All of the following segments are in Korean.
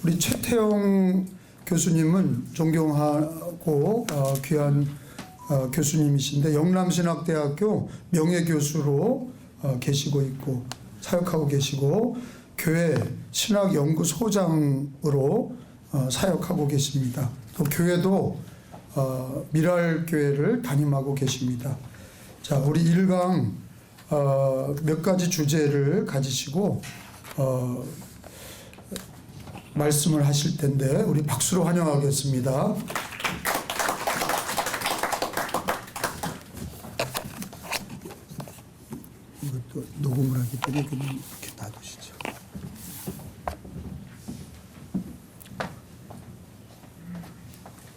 우리 최태영 교수님은 존경하고 귀한 교수님이신데 영남신학대학교 명예교수로 계시고 있고 사역하고 계시고 교회 신학연구소장으로 사역하고 계십니다. 또 교회도 미랄교회를 담임하고 계십니다. 자, 우리 1강 몇 가지 주제를 가지시고 말씀을 하실 텐데 우리 박수로 환영하겠습니다. 이것도 녹음을 하기 때문에 그냥 이렇게 놔두시죠.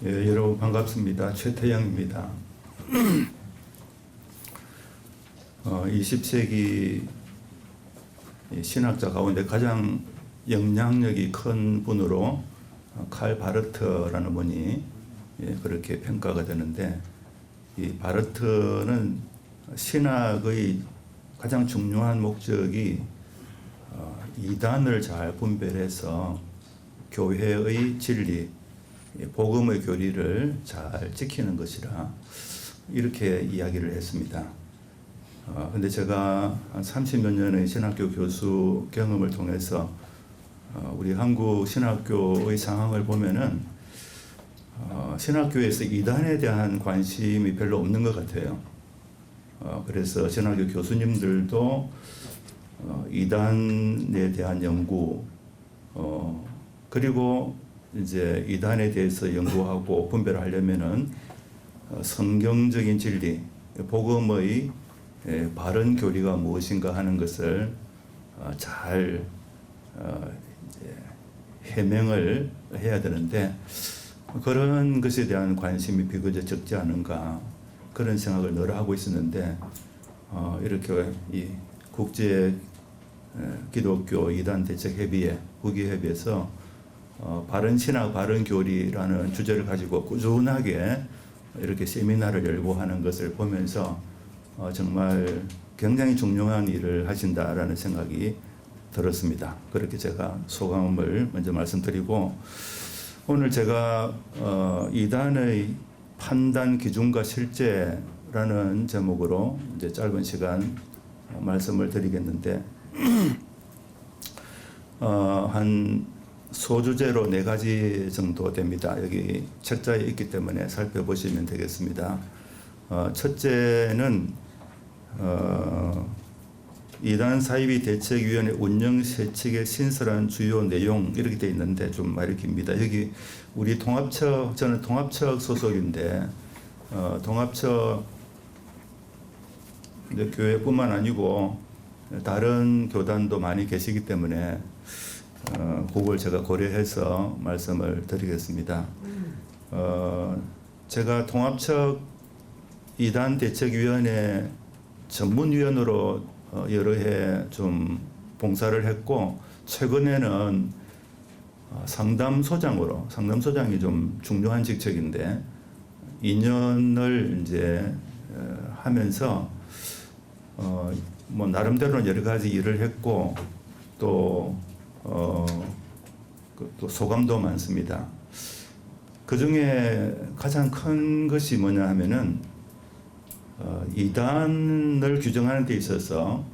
예, 여러분 반갑습니다. 최태영입니다. 20세기 신학자 가운데 가장 영향력이 큰 분으로 칼 바르트라는 분이 그렇게 평가가 되는데, 이 바르트는 신학의 가장 중요한 목적이 이단을 잘 분별해서 교회의 진리, 복음의 교리를 잘 지키는 것이라 이렇게 이야기를 했습니다. 근데 제가 한 30몇 년의 신학교 교수 경험을 통해서 우리 한국 신학교의 상황을 보면은 신학교에서 이단에 대한 관심이 별로 없는 것 같아요. 그래서 신학교 교수님들도 이단에 대한 연구, 그리고 이제 이단에 대해서 연구하고 분별하려면은 성경적인 진리, 복음의 바른 교리가 무엇인가 하는 것을 잘 해명을 해야 되는데, 그런 것에 대한 관심이 비교적 적지 않은가 그런 생각을 늘 하고 있었는데, 이렇게 이 국제 기독교 이단 대책 협의회 국의협의회에서 바른 신학 바른 교리라는 주제를 가지고 꾸준하게 이렇게 세미나를 열고 하는 것을 보면서 정말 굉장히 중요한 일을 하신다라는 생각이 들었습니다. 그렇게 제가 소감을 먼저 말씀드리고, 오늘 제가 이단의 판단 기준과 실제라는 제목으로 이제 짧은 시간 말씀을 드리겠는데, 한 소주제로 4가지 정도 됩니다. 여기 책자에 있기 때문에 살펴보시면 되겠습니다. 첫째는 이단 사이비 대책위원회 운영 세칙의 신설한 주요 내용 이렇게 되어 있는데 좀 말이 깁니다. 여기 우리 통합처, 저는 통합처 소속인데 통합처 교회뿐만 아니고 다른 교단도 많이 계시기 때문에 그걸 제가 고려해서 말씀을 드리겠습니다. 제가 통합처 이단 대책위원회 전문위원으로 여러 해 좀 봉사를 했고, 최근에는 상담소장이 좀 중요한 직책인데 2년을 이제 하면서 뭐 나름대로는 여러 가지 일을 했고 또 소감도 많습니다. 그 중에 가장 큰 것이 뭐냐 하면은 이단을 규정하는 데 있어서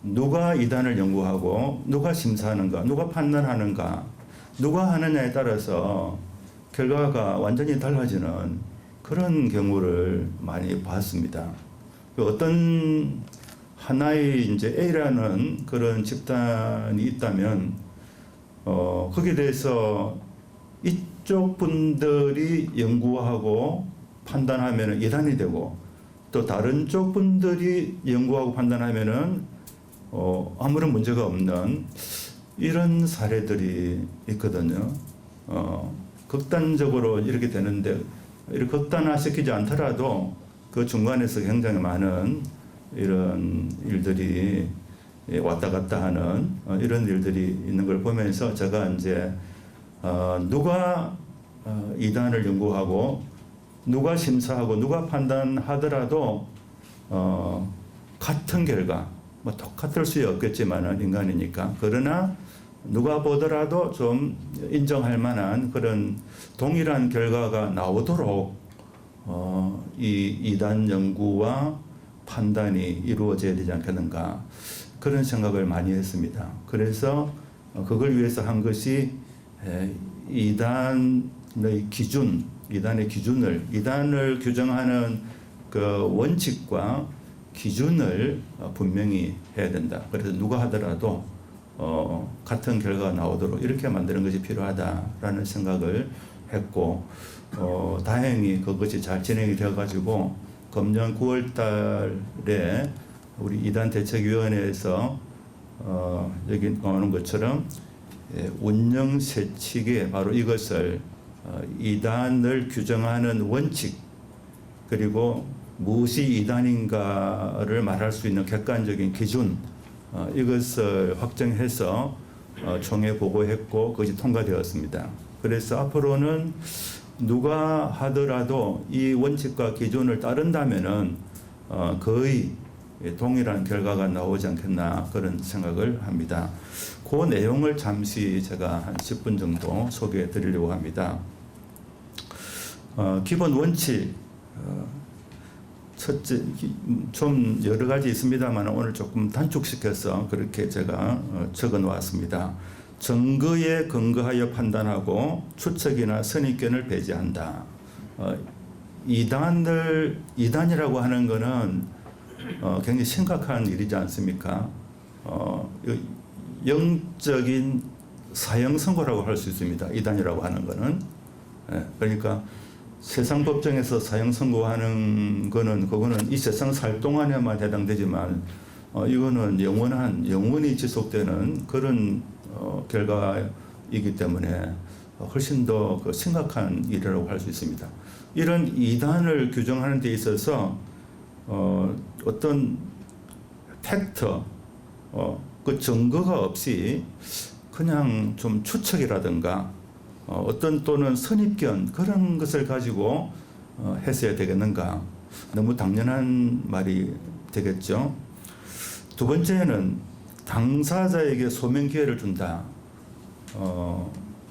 누가 이단을 연구하고 누가 심사하는가, 누가 판단하는가, 누가 하느냐에 따라서 결과가 완전히 달라지는 그런 경우를 많이 봤습니다. 어떤 하나의 이제 A라는 그런 집단이 있다면 거기에 대해서 이쪽 분들이 연구하고 판단하면 이단이 되고, 또 다른 쪽 분들이 연구하고 판단하면은 아무런 문제가 없는 이런 사례들이 있거든요. 극단적으로 이렇게 되는데, 이렇게 극단화시키지 않더라도 그 중간에서 굉장히 많은 이런 일들이 왔다 갔다 하는 이런 일들이 있는 걸 보면서 제가 이제 누가 이단을 연구하고 누가 심사하고 누가 판단하더라도 같은 결과, 뭐 똑같을 수 없겠지만은 인간이니까, 그러나 누가 보더라도 좀 인정할 만한 그런 동일한 결과가 나오도록 이 이단 연구와 판단이 이루어져야 되지 않겠는가 그런 생각을 많이 했습니다. 그래서 그걸 위해서 한 것이 이단의 기준, 이단을 규정하는 그 원칙과 기준을 분명히 해야 된다. 그래서 누가 하더라도 같은 결과가 나오도록 이렇게 만드는 것이 필요하다라는 생각을 했고 다행히 그것이 잘 진행이 되어가지고 금년 9월달에 우리 이단 대책위원회에서 여기 나오는 것처럼 운영 세칙에 바로 이것을 이단을 규정하는 원칙 그리고 무엇이 이단인가를 말할 수 있는 객관적인 기준 이것을 확정해서 총회 보고했고 그것이 통과되었습니다. 그래서 앞으로는 누가 하더라도 이 원칙과 기준을 따른다면은 거의 동일한 결과가 나오지 않겠나 그런 생각을 합니다. 그 내용을 잠시 제가 한 10분 정도 소개해 드리려고 합니다. 기본 원칙 첫째 좀 여러 가지 있습니다만 오늘 조금 단축시켜서 그렇게 제가 적어 놓았습니다. 증거에 근거하여 판단하고 추측이나 선입견을 배제한다. 이단이라고 하는 것은 굉장히 심각한 일이지 않습니까? 영적인 사형 선고라고 할 수 있습니다. 이단이라고 하는 것은 그러니까 세상 법정에서 사형 선고하는 거는 그거는 이 세상 살 동안에만 해당되지만 이거는 영원히 지속되는 그런 결과이기 때문에 훨씬 더 그 심각한 일이라고 할 수 있습니다. 이런 이단을 규정하는 데 있어서 어떤 팩터, 그 증거가 없이 그냥 좀 추측이라든가 어떤 또는 선입견 그런 것을 가지고 했어야 되겠는가? 너무 당연한 말이 되겠죠. 두 번째는 당사자에게 소명 기회를 준다.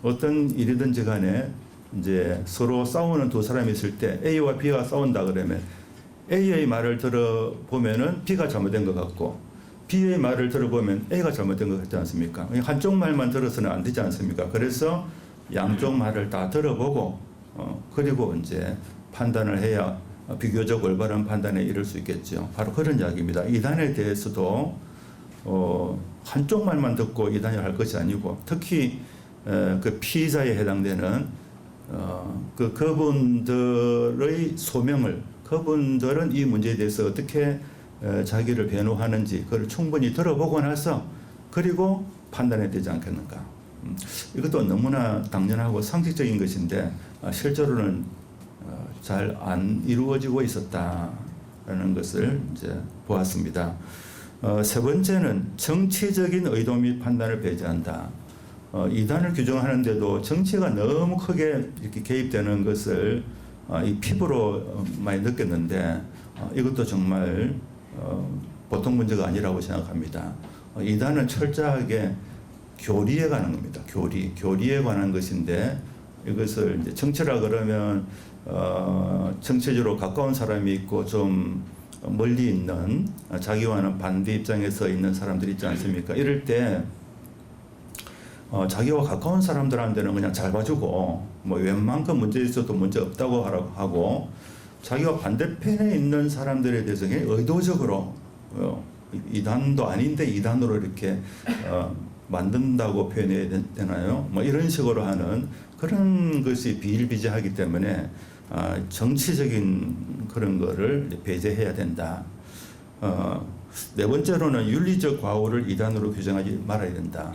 어떤 일이든지 간에 이제 서로 싸우는 두 사람이 있을 때 A와 B가 싸운다 그러면 A의 말을 들어보면은 B가 잘못된 것 같고 B의 말을 들어보면 A가 잘못된 것 같지 않습니까? 한쪽 말만 들어서는 안 되지 않습니까? 그래서 양쪽 말을 다 들어보고 그리고 이제 판단을 해야 비교적 올바른 판단에 이를 수 있겠죠. 바로 그런 이야기입니다. 이단에 대해서도 한쪽 말만 듣고 이단을 할 것이 아니고 특히 그 피의자에 해당되는 그분들의 소명을 그분들은 이 문제에 대해서 어떻게 자기를 변호하는지 그걸 충분히 들어보고 나서 그리고 판단해야 되지 않겠는가. 이것도 너무나 당연하고 상식적인 것인데 실제로는 잘 안 이루어지고 있었다라는 것을 이제 보았습니다. 세 번째는 정치적인 의도 및 판단을 배제한다. 이단을 규정하는데도 정치가 너무 크게 이렇게 개입되는 것을 이 피부로 많이 느꼈는데 이것도 정말 보통 문제가 아니라고 생각합니다. 이단은 철저하게 교리에 관한 겁니다. 교리에 관한 것인데 이것을 이제 정치라 그러면 정치적으로 가까운 사람이 있고 좀 멀리 있는 자기와는 반대 입장에 서 있는 사람들이 있지 않습니까? 이럴 때 자기와 가까운 사람들한테는 그냥 잘 봐주고 뭐 웬만큼 문제 있어도 문제 없다고 하고 자기와 반대편에 있는 사람들에 대해서 의도적으로 이단도 아닌데 이단으로 이렇게 만든다고 표현해야 되나요? 뭐 이런 식으로 하는 그런 것이 비일비재하기 때문에 정치적인 그런 거를 배제해야 된다. 네 번째로는 윤리적 과오를 이단으로 규정하지 말아야 된다.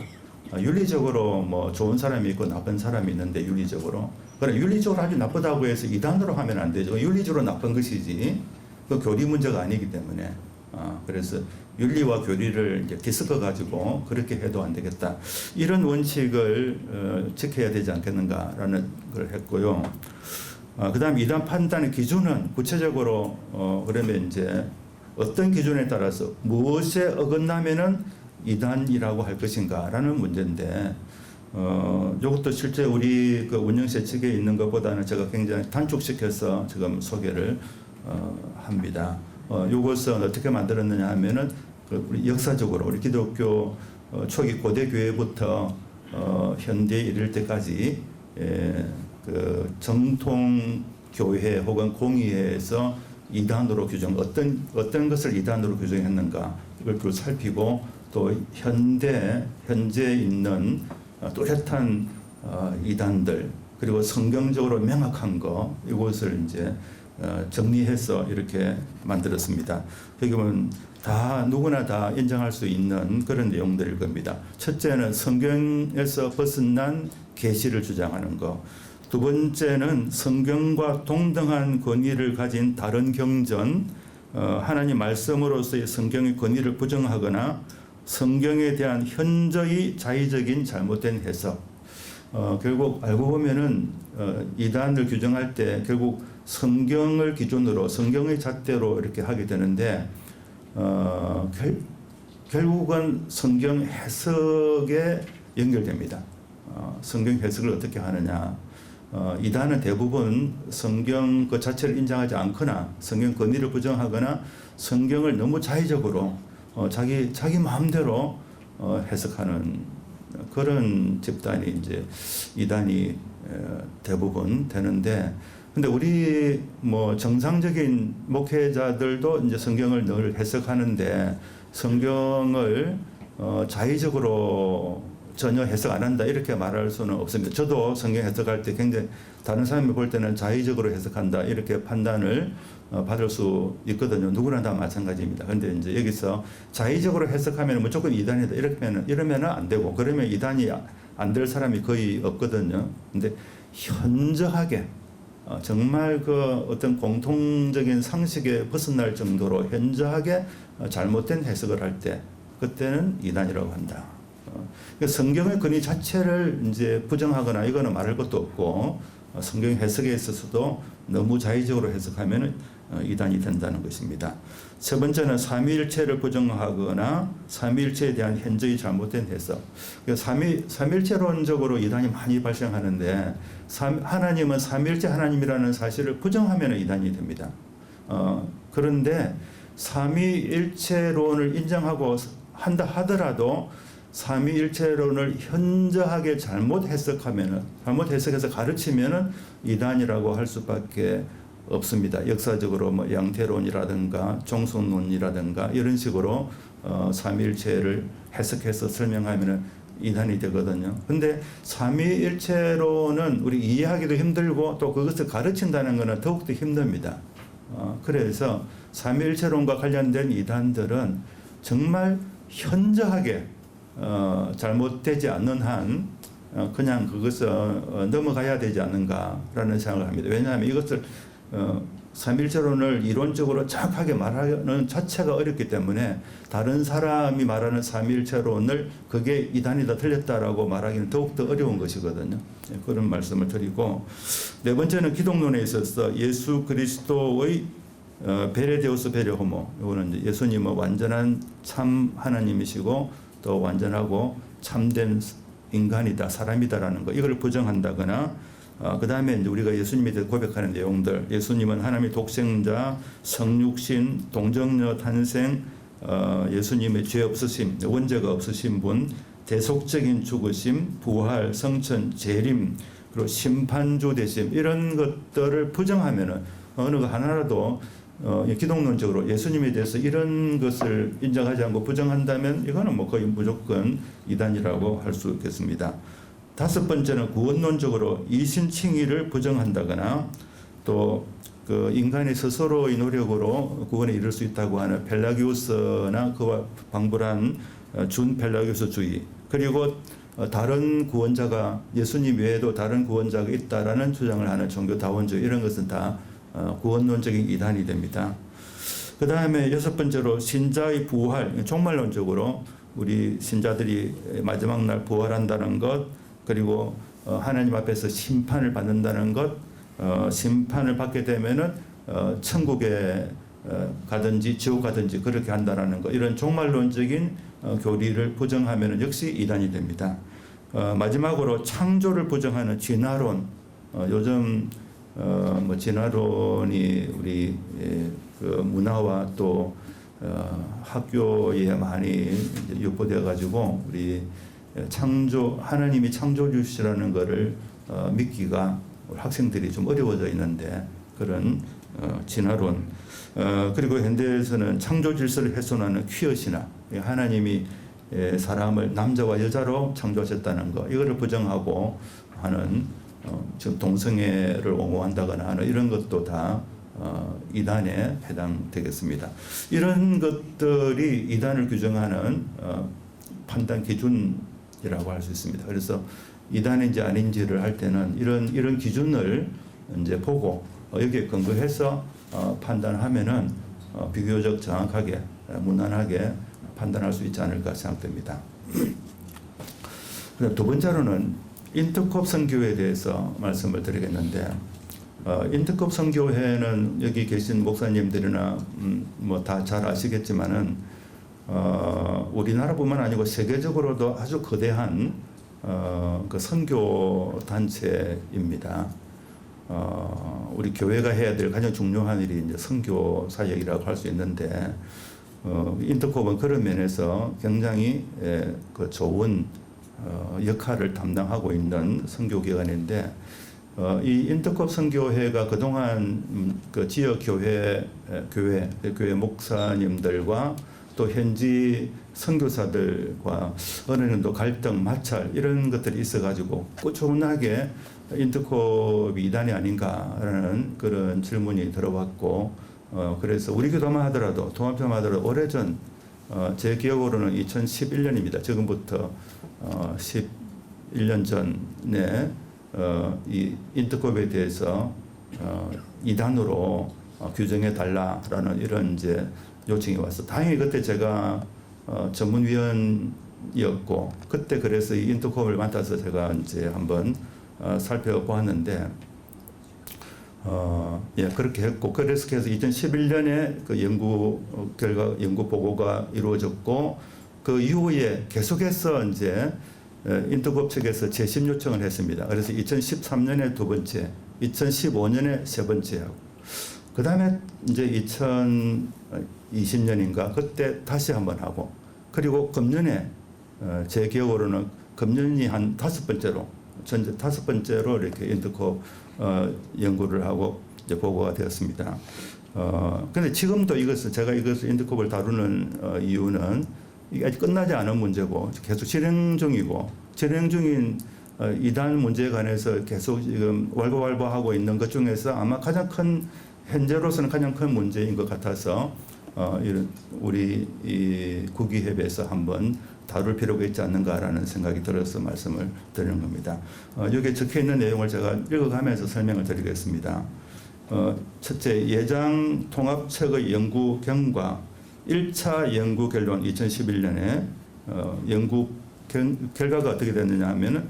윤리적으로 뭐 좋은 사람이 있고 나쁜 사람이 있는데 윤리적으로 그럼 윤리적으로 아주 나쁘다고 해서 이단으로 하면 안 되죠. 윤리적으로 나쁜 것이지 그 교리 문제가 아니기 때문에 그래서 윤리와 교리를 이제 뒤섞어 가지고 그렇게 해도 안 되겠다. 이런 원칙을 지켜야 되지 않겠는가라는 걸 했고요. 그다음 이단 판단의 기준은 구체적으로 그러면 이제 어떤 기준에 따라서 무엇에 어긋나면은 이단이라고 할 것인가라는 문제인데 이것도 실제 우리 그 운영체 측에 있는 것보다는 제가 굉장히 단축시켜서 지금 소개를 합니다. 이것은 어떻게 만들었느냐 하면은 우리 역사적으로 우리 기독교 초기 고대 교회부터 현대에 이를 때까지 그 정통 교회 혹은 공의회에서 이단으로 규정 어떤 것을 이단으로 규정했는가 이걸 또 살피고 또 현재 있는 뚜렷한 이단들 그리고 성경적으로 명확한 거 이것을 이제 정리해서 이렇게 만들었습니다. 여기 보면 다 누구나 다 인정할 수 있는 그런 내용들일 겁니다. 첫째는 성경에서 벗어난 계시를 주장하는 거. 두 번째는 성경과 동등한 권위를 가진 다른 경전, 하나님 말씀으로서의 성경의 권위를 부정하거나 성경에 대한 현저히 자의적인 잘못된 해석. 결국 알고 보면은 이단을 규정할 때 결국 성경을 기준으로 성경의 잣대로 이렇게 하게 되는데 결국은 성경 해석에 연결됩니다. 성경 해석을 어떻게 하느냐. 이단은 대부분 성경 그 자체를 인정하지 않거나 성경 권위를 부정하거나 성경을 너무 자의적으로 자기 마음대로 해석하는 그런 집단이 이제 이단이 대부분 되는데, 근데 우리 뭐 정상적인 목회자들도 이제 성경을 늘 해석하는데 성경을 자의적으로 전혀 해석 안 한다 이렇게 말할 수는 없습니다. 저도 성경 해석할 때 굉장히 다른 사람이 볼 때는 자의적으로 해석한다 이렇게 판단을 받을 수 있거든요. 누구나 다 마찬가지입니다. 그런데 이제 여기서 자의적으로 해석하면 무조건 이단이다 이러면은 안 되고 그러면 이단이 안 될 사람이 거의 없거든요. 근데 현저하게 정말 그 어떤 공통적인 상식에 벗어날 정도로 현저하게 잘못된 해석을 할 때 그때는 이단이라고 한다. 성경의 권위 자체를 이제 부정하거나 이거는 말할 것도 없고 성경 해석에 있어서도 너무 자의적으로 해석하면 이단이 된다는 것입니다. 세 번째는 삼위일체를 부정하거나 삼위일체에 대한 현저히 잘못된 해석. 삼위일체론적으로 이단이 많이 발생하는데 하나님은 삼위일체 하나님이라는 사실을 부정하면 이단이 됩니다. 그런데 삼위일체론을 인정하고 한다 하더라도 삼위일체론을 현저하게 잘못 해석해서 가르치면은 이단이라고 할 수밖에 없습니다. 역사적으로 뭐 양태론이라든가 종속론이라든가 이런 식으로 삼위일체를 해석해서 설명하면은 이단이 되거든요. 근데 삼위일체론은 우리 이해하기도 힘들고 또 그것을 가르친다는 것은 더욱더 힘듭니다. 그래서 삼위일체론과 관련된 이단들은 정말 현저하게 잘못되지 않는 한 그냥 그것을 넘어가야 되지 않는가라는 생각을 합니다. 왜냐하면 이것을 삼일체론을 이론적으로 정확하게 말하는 자체가 어렵기 때문에 다른 사람이 말하는 삼일체론을 그게 이단이다 틀렸다라고 말하기는 더욱더 어려운 것이거든요. 그런 말씀을 드리고, 네 번째는 기독론에 있어서 예수 그리스도의 베레데우스 베레호모, 이거는 예수님은 완전한 참 하나님이시고 또 완전하고 참된 인간이다, 사람이다라는 거, 이걸 부정한다거나, 그 다음에 이제 우리가 예수님에 대해 고백하는 내용들, 예수님은 하나님의 독생자, 성육신, 동정녀 탄생, 예수님의 죄 없으심, 원죄가 없으신 분, 대속적인 죽으심, 부활, 성천, 재림, 그리고 심판주 되심, 이런 것들을 부정하면은 어느 거 하나라도 기독론적으로 예수님에 대해서 이런 것을 인정하지 않고 부정한다면 이거는 뭐 거의 무조건 이단이라고 할 수 있겠습니다. 다섯 번째는 구원론적으로 이신칭의를 부정한다거나 또 그 인간의 스스로의 노력으로 구원에 이를 수 있다고 하는 펠라기우스나 그와 방불한 준 펠라기우스주의, 그리고 다른 구원자가 예수님 외에도 다른 구원자가 있다라는 주장을 하는 종교다원주의, 이런 것은 다 구원론적인 이단이 됩니다. 그 다음에 여섯 번째로 신자의 부활, 종말론적으로 우리 신자들이 마지막 날 부활한다는 것, 그리고 하나님 앞에서 심판을 받는다는 것, 심판을 받게 되면은 천국에 가든지 지옥 가든지 그렇게 한다라는 것, 이런 종말론적인 교리를 부정하면 역시 이단이 됩니다. 마지막으로 창조를 부정하는 진화론. 요즘 뭐 진화론이 우리 그 문화와 또 학교에 많이 유포되어 가지고 우리 하나님이 창조주시라는 것을 믿기가 학생들이 좀 어려워져 있는데, 그런 진화론, 그리고 현대에서는 창조 질서를 훼손하는 퀴어 신학, 하나님이 사람을 남자와 여자로 창조하셨다는 것, 이거를 부정하고 하는 지금 동성애를 옹호한다거나 하는 이런 것도 다 이단에 해당되겠습니다. 이런 것들이 이단을 규정하는 판단 기준이라고 할 수 있습니다. 그래서 이단인지 아닌지를 할 때는 이런 기준을 이제 보고 여기에 근거해서 판단하면은 비교적 정확하게 무난하게 판단할 수 있지 않을까 생각됩니다. 두 번째로는 인터콥 선교회에 대해서 말씀을 드리겠는데, 인터콥 선교회는 여기 계신 목사님들이나 뭐 다 잘 아시겠지만은 우리나라뿐만 아니고 세계적으로도 아주 거대한 그 선교 단체입니다. 우리 교회가 해야 될 가장 중요한 일이 이제 선교 사역이라고 할 수 있는데, 인터콥은 그런 면에서 굉장히 그 좋은 역할을 담당하고 있는 선교기관인데, 이 인터콥 선교회가 그동안 그 지역 교회 목사님들과 또 현지 선교사들과 어느 정도 갈등, 마찰 이런 것들이 있어가지고 꾸준하게 인터콥이 이단이 아닌가라는 그런 질문이 들어왔고, 그래서 우리 교도만 하더라도 통합교만 하더라도 오래전 제 기억으로는 2011년입니다. 지금부터 11년 전에 이 인터콥에 대해서 이단으로 규정해 달라라는 이런 이제 요청이 왔어. 다행히 그때 제가 전문위원이었고, 그때 그래서 이 인터콥을 맡아서 제가 이제 한번 살펴보았는데, 그렇게 했고, 그래서 2011년에 그 연구 보고가 이루어졌고, 그 이후에 계속해서 이제 인터콥 측에서 재심 요청을 했습니다. 그래서 2013년에 두 번째, 2015년에 세 번째하고, 그 다음에 이제 2020년인가 그때 다시 한번 하고, 그리고 금년에 제 기억으로는 금년이 한 다섯 번째로 이렇게 인터콥 연구를 하고 이제 보고가 되었습니다. 근데 지금도 제가 이것을 인터콥을 다루는 이유는 이게 아직 끝나지 않은 문제고 계속 진행 중인 이단 문제에 관해서 계속 지금 왈가왈부하고 있는 것 중에서 아마 현재로서는 가장 큰 문제인 것 같아서 우리 이 국위협에서 한번 다룰 필요가 있지 않는가라는 생각이 들어서 말씀을 드리는 겁니다. 여기에 적혀 있는 내용을 제가 읽어가면서 설명을 드리겠습니다. 첫째, 예장 통합책의 연구 경과 1차 연구 결론 2011년에 연구 결과가 어떻게 됐느냐 하면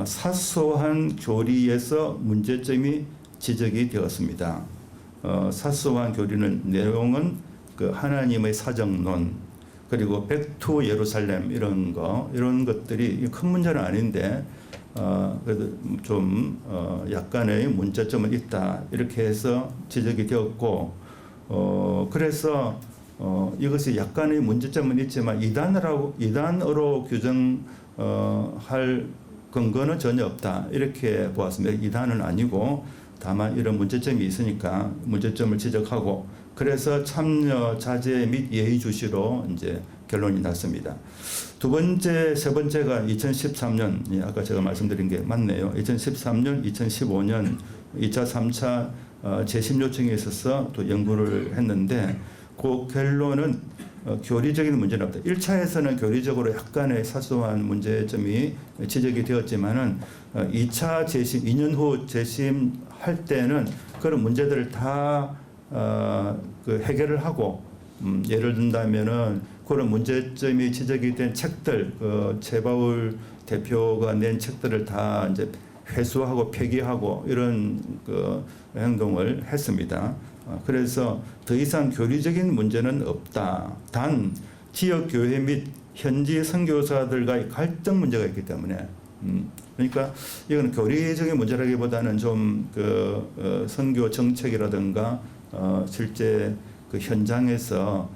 사소한 교리에서 문제점이 지적이 되었습니다. 사소한 교리는 내용은 그 하나님의 사정론, 그리고 백투 예루살렘 이런 것들이 큰 문제는 아닌데 그래도 좀 약간의 문제점은 있다 이렇게 해서 지적이 되었고, 그래서 이것이 약간의 문제점은 있지만 이단으로 규정할 근거는 전혀 없다 이렇게 보았습니다. 이단은 아니고 다만 이런 문제점이 있으니까 문제점을 지적하고, 그래서 참여 자제 및 예의주시로 이제 결론이 났습니다. 두 번째, 세 번째가 2013년, 아까 제가 말씀드린 게 맞네요. 2013년, 2015년 2차, 3차 재심 요청에 있어서 또 연구를 했는데, 그 결론은 교리적인 문제는 없다. 1차에서는 교리적으로 약간의 사소한 문제점이 지적이 되었지만은 2차 재심, 2년 후 재심할 때는 그런 문제들을 다 그 해결을 하고, 예를 든다면은 그런 문제점이 지적이 된 책들, 최바울 대표가 낸 책들을 다 이제 회수하고 폐기하고 이런 그 행동을 했습니다. 그래서 더 이상 교리적인 문제는 없다. 단 지역 교회 및 현지 선교사들과의 갈등 문제가 있기 때문에 그러니까 이건 교리적인 문제라기보다는 좀 선교 정책이라든가 실제 그 현장에서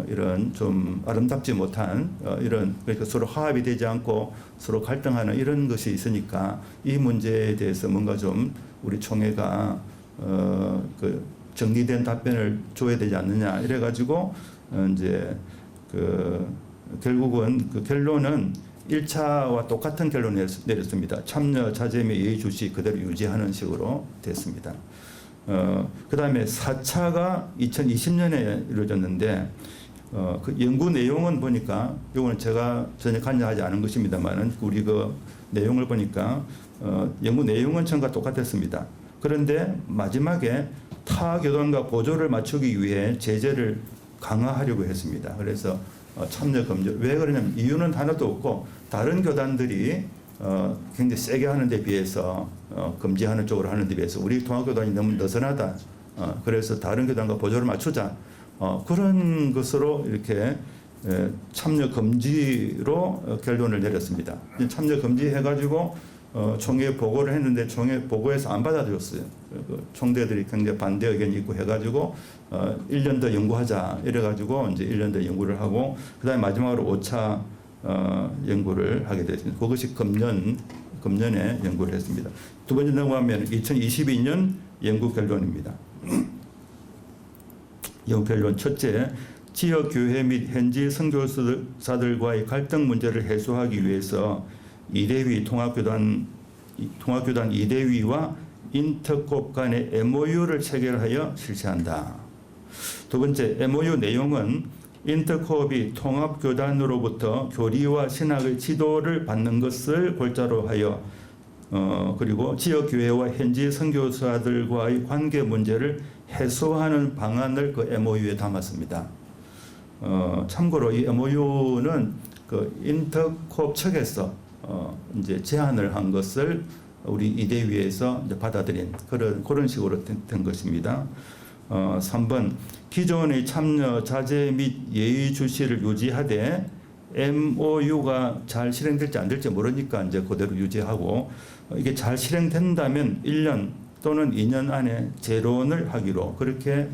이런 좀 아름답지 못한 이런 그러니까 서로 화합이 되지 않고 서로 갈등하는 이런 것이 있으니까 이 문제에 대해서 뭔가 좀 우리 총회가 그 정리된 답변을 줘야 되지 않느냐 이래가지고 이제 결국은 그 결론은 1차와 똑같은 결론을 내렸습니다. 참여 자제 및 예의 주시 그대로 유지하는 식으로 됐습니다. 그 다음에 4차가 2020년에 이루어졌는데 그 연구 내용은 보니까 이거는 제가 전혀 관여하지 않은 것입니다만은 우리 그 내용을 보니까 연구 내용은 전과 똑같았습니다. 그런데 마지막에 타 교단과 보조를 맞추기 위해 제재를 강화하려고 했습니다. 그래서 참여 금지. 왜 그러냐면 이유는 하나도 없고 다른 교단들이 굉장히 세게 하는 데 비해서 금지하는 쪽으로 하는 데 비해서 우리 통합교단이 너무 느슨하다. 그래서 다른 교단과 보조를 맞추자. 그런 것으로 이렇게 참여 금지로 결론을 내렸습니다. 참여 금지 해가지고 총회 보고를 했는데 총회 보고에서 안 받아들였어요. 총대들이 굉장히 반대 의견이 있고 해가지고 1년 더 연구하자 이래가지고 이제 1년 더 연구를 하고 그다음에 마지막으로 5차 연구를 하게 됐습니다. 그것이 금년에 연구를 했습니다. 두 번째 넘어가면 2022년 연구 결론입니다. 연구 결론 첫째, 지역 교회 및 현지 선교사들과의 갈등 문제를 해소하기 위해서 이대위 통합교단 이대위와 인터콥 간의 MOU를 체결하여 실시한다. 두 번째, MOU 내용은 인터콥이 통합교단으로부터 교리와 신학의 지도를 받는 것을 골자로 하여 그리고 지역교회와 현지 선교사들과의 관계 문제를 해소하는 방안을 그 MOU에 담았습니다. 참고로 이 MOU는 그 인터콥 측에서 이제 제안을 한 것을 우리 이대위에서 이제 받아들인 그런 식으로 된 것입니다. 3번 기존의 참여 자제 및 예의 주시를 유지하되 MOU가 잘 실행될지 안 될지 모르니까 이제 그대로 유지하고 이게 잘 실행된다면 1년 또는 2년 안에 재론을 하기로 그렇게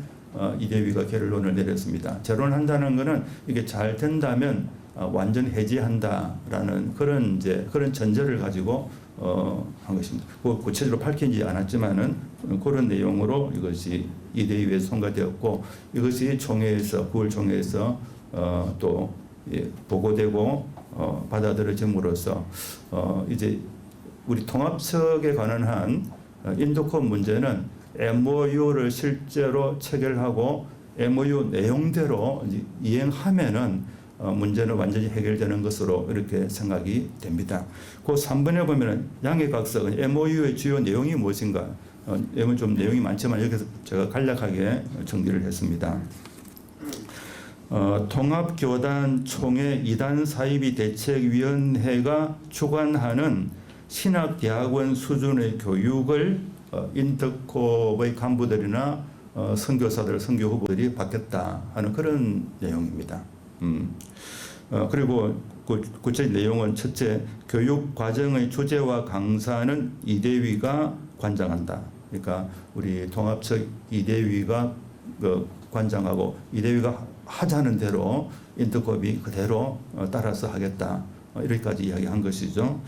이대위가 결론을 내렸습니다. 재론한다는 것은 이게 잘 된다면 완전 해지한다라는 그런 전제를 가지고 한 것입니다. 구체적으로 밝히지 않았지만은 그런 내용으로 이것이 이대위에 통과되었고 이것이 총회에서 9월 총회에서 또 보고되고 받아들여짐으로써 이제 우리 통합측에 관한 한 인도컵 문제는 MOU를 실제로 체결하고 MOU 내용대로 이행하면은 문제는 완전히 해결되는 것으로 이렇게 생각이 됩니다. 그 3번에 보면은 양해각석은 MOU의 주요 내용이 무엇인가? 여기 좀 내용이 많지만 여기서 제가 간략하게 정리를 했습니다. 통합교단 총회 2단 사이비 대책위원회가 주관하는 신학대학원 수준의 교육을 인터콥의 간부들이나 선교사들, 선교 후보들이 받겠다 하는 그런 내용입니다. 그리고 구체적 내용은 첫째, 교육 과정의 주제와 강사는 이대위가 관장한다. 그러니까 우리 통합측 이대위가 관장하고 이대위가 하자는 대로 인터콥이 그대로 따라서 하겠다. 이렇게까지 이야기한 것이죠.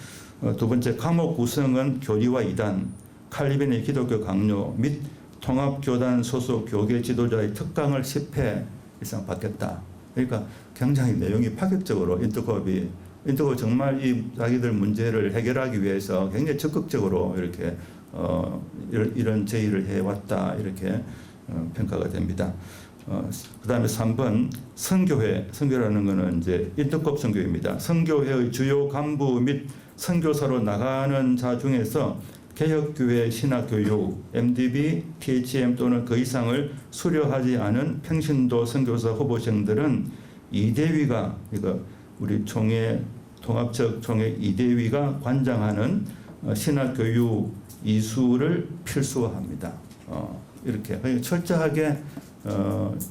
두 번째, 과목 구성은 교리와 이단, 칼빈의 기독교 강요 및 통합교단 소속 교계 지도자의 특강을 10회 이상 받겠다. 그러니까 굉장히 내용이 파격적으로 인터콥이 정말 이 자기들 문제를 해결하기 위해서 굉장히 적극적으로 이렇게 이런 제의를 해왔다 이렇게 평가가 됩니다. 그다음에 3번 선교라는 것은 이제 인터콥 선교입니다. 선교회의 주요 간부 및 선교사로 나가는 자 중에서 개혁교회 신학교육, MDB, THM 또는 그 이상을 수료하지 않은 평신도 선교사 후보생들은 이대위가 그러니까 우리 통합적 총회 이대위가 관장하는 신학교육 이수를 필수화합니다. 이렇게 철저하게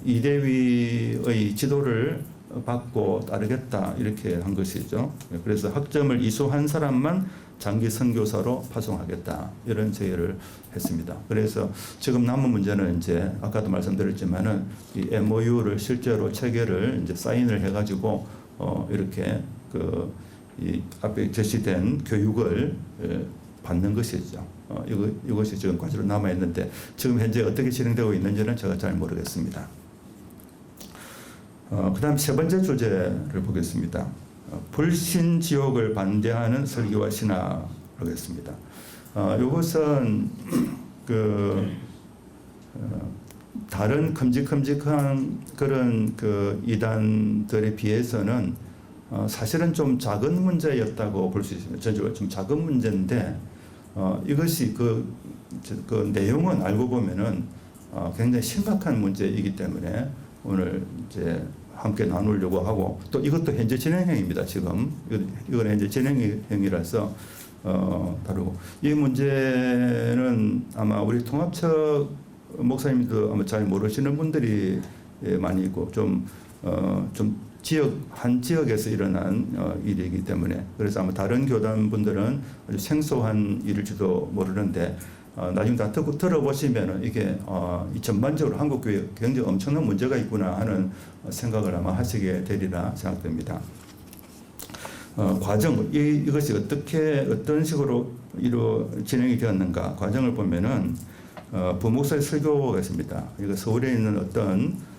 이대위의 지도를 받고 따르겠다 이렇게 한 것이죠. 그래서 학점을 이수한 사람만 장기 선교사로 파송하겠다 이런 제의를 했습니다. 그래서 지금 남은 문제는 이제 아까도 말씀드렸지만은 이 MOU를 실제로 체결을 이제 사인을 해가지고 이렇게 이 앞에 제시된 교육을 받는 것이죠. 이것이 지금 과제로 남아 있는데 지금 현재 어떻게 진행되고 있는지는 제가 잘 모르겠습니다. 그다음 세 번째 주제를 보겠습니다. 불신지옥을 반대하는 설교와 신학을 하겠습니다. 이것은 다른 큼직큼직한 그런 이단들에 비해서는 사실은 좀 작은 문제였다고 볼 수 있습니다. 전적으로 좀 작은 문제인데 이것이 그 내용은 알고 보면은 굉장히 심각한 문제이기 때문에 오늘 이제 함께 나누려고 하고 또 이것도 현재 진행형입니다. 지금 이건 현재 진행형이라서 다루고 이 문제는 아마 우리 통합처 목사님도 아마 잘 모르시는 분들이 많이 있고 좀 한 지역에서 일어난 일이기 때문에 그래서 아마 다른 교단 분들은 아주 생소한 일일지도 모르는데 나중에 다 들어보시면은 이게 전반적으로 한국 교회에 굉장히 엄청난 문제가 있구나 하는 생각을 아마 하시게 되리라 생각됩니다. 과정 이것이 어떤 식으로 진행이 되었는가 과정을 보면은 부목사의 설교가 있습니다. 이거 서울에 있는 어떤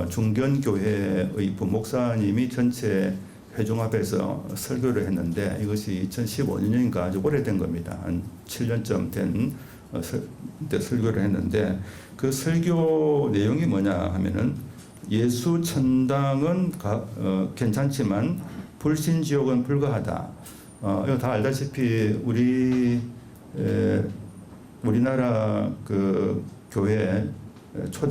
중견교회의 부목사님이 전체 회중 앞에서 설교를 했는데 이것이 2015년인가 아주 오래된 겁니다. 한 7년쯤 된 때 설교를 했는데 그 설교 내용이 뭐냐 하면은 예수 천당은 괜찮지만 불신지옥은 불가하다. 이거 다 알다시피 우리나라 교회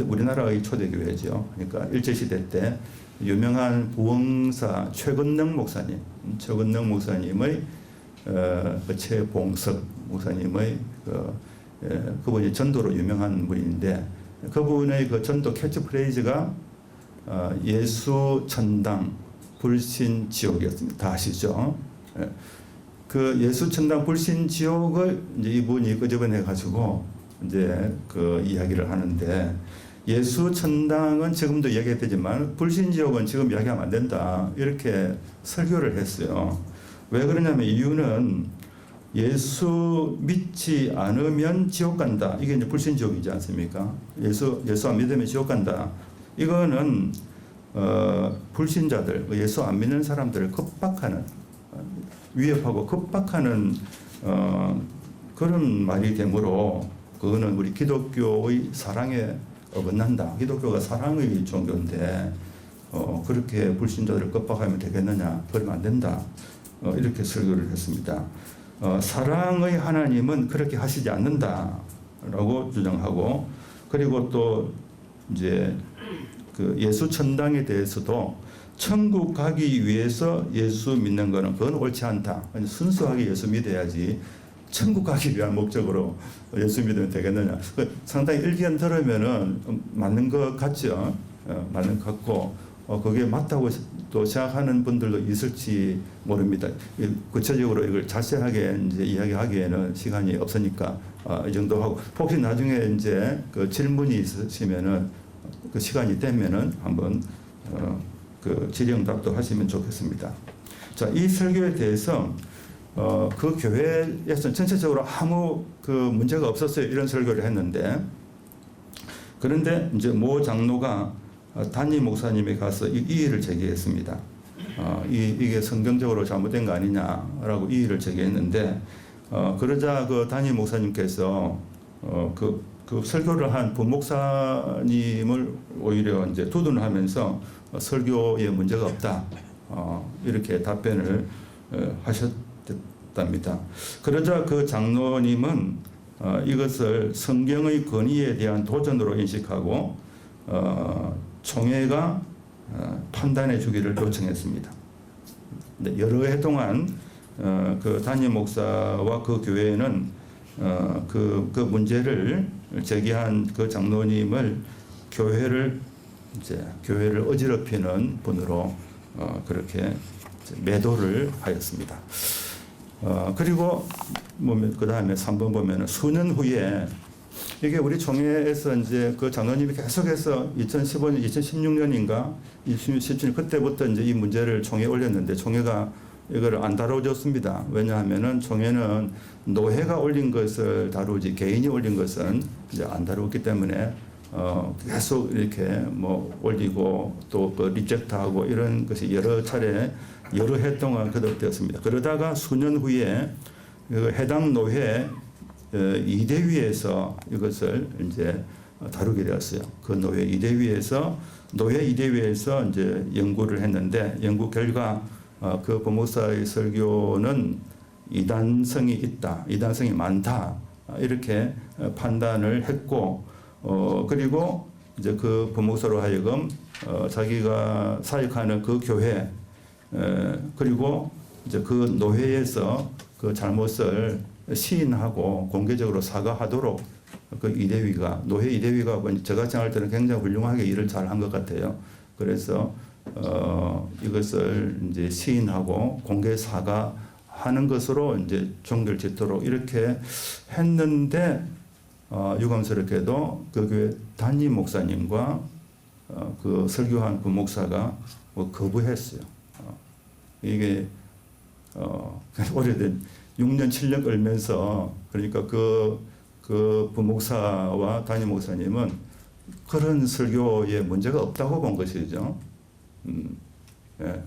우리나라의 초대 교회죠. 그러니까 일제 시대 때 유명한 부흥사 최건능 목사님의 최봉석 목사님의 그분이 전도로 유명한 분인데 그분의 그 전도 캐치프레이즈가 예수 천당 불신 지옥이었습니다. 다 아시죠? 그 예수 천당 불신 지옥을 이제 이분이 끄집어내 가지고 이제 이야기를 하는데 예수 천당은 지금도 이야기가 되지만 불신 지옥은 지금 이야기하면 안 된다 이렇게 설교를 했어요. 왜 그러냐면 이유는 예수 믿지 않으면 지옥 간다. 이게 이제 불신 지옥이지 않습니까? 예수 안 믿으면 지옥 간다. 이거는 불신자들, 예수 안 믿는 사람들을 급박하는 위협하고 급박하는 그런 말이 되므로 그거는 우리 기독교의 사랑에 어긋난다. 기독교가 사랑의 종교인데 그렇게 불신자들을 급박하면 되겠느냐? 그러면 안 된다. 이렇게 설교를 했습니다. 사랑의 하나님은 그렇게 하시지 않는다라고 주장하고 그리고 또 이제 예수 천당에 대해서도 천국 가기 위해서 예수 믿는 거는 그건 옳지 않다. 순수하게 예수 믿어야지 천국 가기 위한 목적으로 예수 믿으면 되겠느냐. 상당히 일견 들으면은 맞는 것 같죠. 맞는 것 같고 그게 맞다고 또 생각하는 분들도 있을지 모릅니다. 구체적으로 이걸 자세하게 이제 이야기하기에는 시간이 없으니까 이 정도 하고 혹시 나중에 이제 질문이 있으시면은 시간이 되면은 한번 질의응답도 하시면 좋겠습니다. 자, 이 설교에 대해서 그 교회에서 전체적으로 아무 문제가 없었어요. 이런 설교를 했는데 그런데 이제 모 장로가 담임 목사님이 가서 이의를 제기했습니다. 이게 성경적으로 잘못된 거 아니냐라고 이의를 제기했는데 그러자 그 담임 목사님께서 그 설교를 한 부목사님을 오히려 이제 두둔하면서 설교에 문제가 없다 이렇게 답변을 하셨답니다. 그러자 그 장로님은 이것을 성경의 권위에 대한 도전으로 인식하고 총회가 판단해 주기를 요청했습니다. 여러 해 동안 그 담임 목사와 그 교회는 그 문제를 제기한 그 장로님을 교회를 이제 교회를 어지럽히는 분으로 그렇게 매도를 하였습니다. 그리고 그 다음에 3번 보면은 수년 후에 이게 우리 총회에서 이제 그 장로님이 계속해서 2015년, 2016년인가 2017년 그때부터 이제 이 문제를 총회에 올렸는데 총회가 이걸 안 다뤄줬습니다. 왜냐하면은 총회는 노회가 올린 것을 다루지 개인이 올린 것은 이제 안 다루었기 때문에 계속 이렇게 뭐 올리고 또 그 리젝트하고 이런 것이 여러 차례 여러 해 동안 거듭되었습니다. 그러다가 수년 후에 그 해당 노회 이대위에서 이것을 이제 다루게 되었어요. 그 노회 이대위에서 이제 연구를 했는데 연구 결과 그 법목사의 설교는 이단성이 있다, 이단성이 많다 이렇게 판단을 했고 그리고 이제 그 법목사로 하여금 자기가 사역하는 그 교회 그리고 이제 그 노회에서 그 잘못을 시인하고 공개적으로 사과하도록 그 이대위가 노회 이대위가 제가 생각할 때는 굉장히 훌륭하게 일을 잘한 것 같아요. 그래서 이것을 이제 시인하고 공개 사과하는 것으로 이제 종결 짓도록 이렇게 했는데 유감스럽게도 그 교회 담임 목사님과 그 설교한 그 목사가 거부했어요. 이게 오래된 6년 7년 걸면서 그러니까 그 부목사와 담임 목사님은 그런 설교에 문제가 없다고 본 것이죠. 예.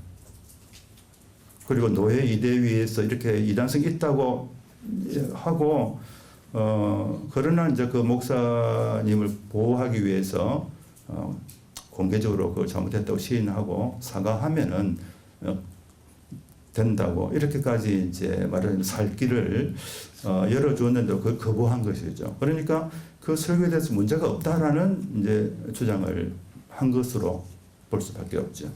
그리고 노회 이대위에서 이렇게 이단성이 있다고 하고 그러나 이제 그 목사님을 보호하기 위해서 공개적으로 그 잘못했다고 시인하고 사과하면은 된다고 이렇게까지 이제 말하자면 살 길을 열어주었는데 그걸 거부한 것이죠. 그러니까 그 설교에 대해서 문제가 없다라는 이제 주장을 한 것으로 볼 수밖에 없죠.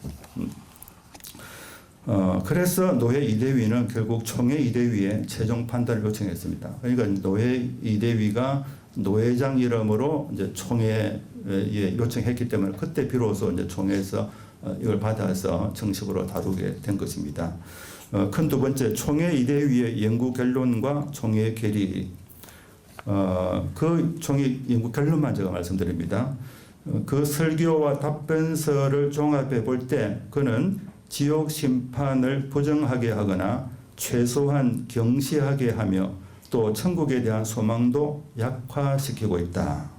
그래서 노회 이대위는 결국 총회 이대위에 최종 판단을 요청했습니다. 그러니까 노회 이대위가 노회장 이름으로 이제 총회에 요청했기 때문에 그때 비로소 이제 총회에서 이걸 받아서 정식으로 다루게 된 것입니다. 큰 두 번째 총회 이대위의 연구 결론과 총회 결의. 그 총회 연구 결론만 제가 말씀드립니다. 그 설교와 답변서를 종합해 볼 때 그는 지옥 심판을 부정하게 하거나 최소한 경시하게 하며 또 천국에 대한 소망도 약화시키고 있다.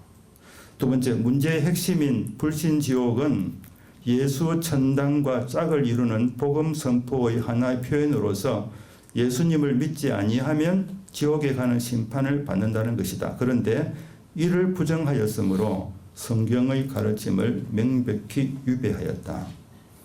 두 번째 문제의 핵심인 불신지옥은 예수 천당과 짝을 이루는 복음 선포의 하나의 표현으로서 예수님을 믿지 아니하면 지옥에 가는 심판을 받는다는 것이다. 그런데 이를 부정하였으므로 성경의 가르침을 명백히 위배하였다.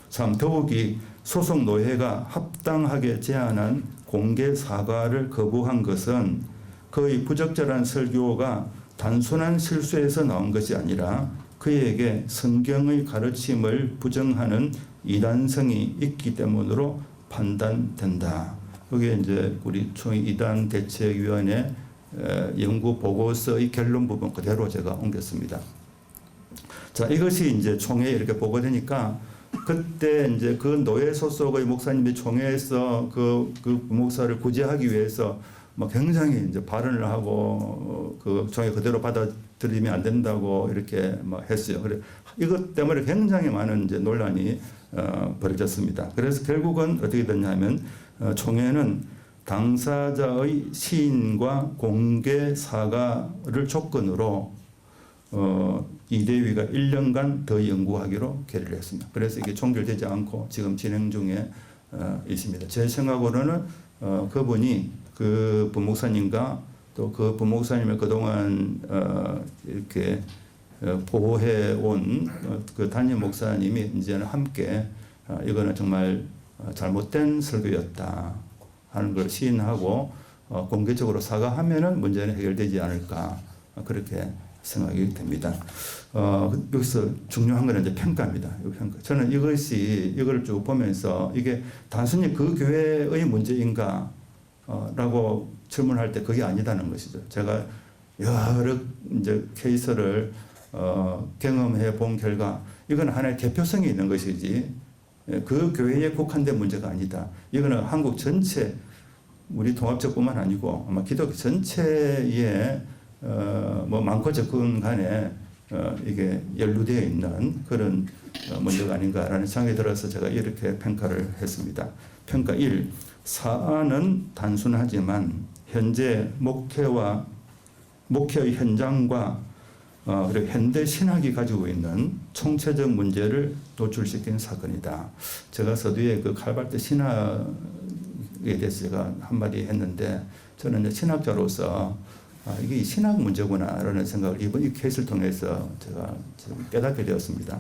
3. 더욱이 소속 노회가 합당하게 제안한 공개 사과를 거부한 것은 그의 부적절한 설교가 단순한 실수에서 나온 것이 아니라 그에게 성경의 가르침을 부정하는 이단성이 있기 때문으로 판단된다. 그게 이제 우리 총회 이단 대책위원회 연구 보고서의 결론 부분 그대로 제가 옮겼습니다. 자, 이것이 이제 총회에 이렇게 보고되니까 그때 이제 그 노예 소속의 목사님이 총회에서 그 목사를 구제하기 위해서 막 굉장히 이제 발언을 하고 그 총회 그대로 받아들이면 안 된다고 이렇게 막 했어요. 그래 이것 때문에 굉장히 많은 이제 논란이 벌어졌습니다. 그래서 결국은 어떻게 됐냐면 총회는 당사자의 시인과 공개 사과를 조건으로 이대위가 1년간 더 연구하기로 결의를 했습니다. 그래서 이게 종결되지 않고 지금 진행 중에 있습니다. 제 생각으로는 그분이 그 부목사님과 또 그 부목사님을 그동안 이렇게 보호해 온 그 담임 목사님이 이제는 함께 이거는 정말 잘못된 설교였다 하는 걸 시인하고 공개적으로 사과하면은 문제는 해결되지 않을까 그렇게 생각이 됩니다. 여기서 중요한 것은 이제 평가입니다. 평가. 저는 이걸 쭉 보면서 이게 단순히 그 교회의 문제인가 라고 질문할 때 그게 아니다는 것이죠. 제가 여러 이제 케이스를 경험해 본 결과 이건 하나의 대표성이 있는 것이지 그 교회에 국한된 문제가 아니다. 이거는 한국 전체 우리 통합적뿐만 아니고 아마 기독교 전체에 뭐 많고 적은 간에 이게 연루되어 있는 그런 문제가 아닌가라는 생각이 들어서 제가 이렇게 평가를 했습니다. 평가 1. 사안은 단순하지만 현재 목회 현장과 그리고 현대 신학이 가지고 있는 총체적 문제를 노출시킨 사건이다. 제가 서두에 그 칼발트 신학에 대해서 제가 한마디 했는데 저는 신학자로서 이게 신학 문제구나라는 생각을 이번 이 케이스를 통해서 제가 깨닫게 되었습니다.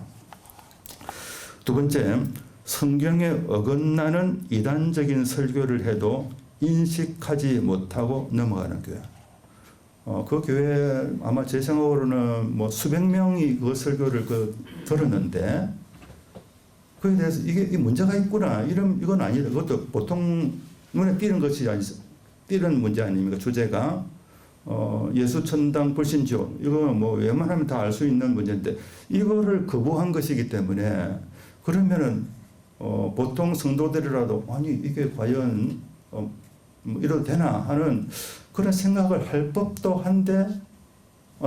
두 번째, 성경에 어긋나는 이단적인 설교를 해도 인식하지 못하고 넘어가는 교회. 그 교회 아마 제 생각으로는 뭐 수백 명이 그 설교를 들었는데 그에 대해서 이게 문제가 있구나 이건 아니다. 그것도 보통 눈에 띄는 것이 띄는 문제 아닙니까? 주제가 예수 천당 불신지옥 이거 뭐 웬만하면 다 알 수 있는 문제인데 이거를 거부한 것이기 때문에 그러면은 보통 성도들이라도 아니 이게 과연 뭐 이래도 되나 하는 그런 생각을 할 법도 한데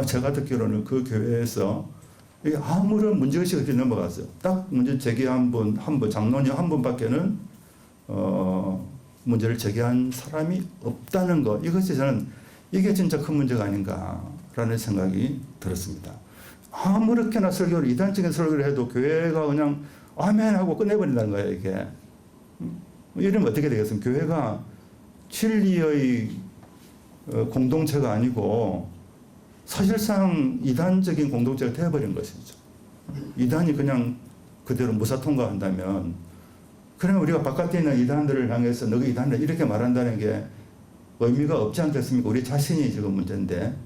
제가 듣기로는 그 교회에서 이게 아무런 문제의식이 없이 넘어갔어요. 딱 문제 제기한 분 장로님 한 분밖에는 문제를 제기한 사람이 없다는 것 이것이 저는 이게 진짜 큰 문제가 아닌가라는 생각이 들었습니다. 아무렇게나 설교를 이단적인 설교를 해도 교회가 그냥 아멘 하고 끝내버린다는 거예요. 이게 이러면 어떻게 되겠습니까? 교회가 진리의 공동체가 아니고 사실상 이단적인 공동체가 되어버린 것이죠. 이단이 그냥 그대로 무사 통과한다면 그러면 우리가 바깥에 있는 이단들을 향해서 너가 이단이다 이렇게 말한다는 게 의미가 없지 않겠습니까? 우리 자신이 지금 문제인데.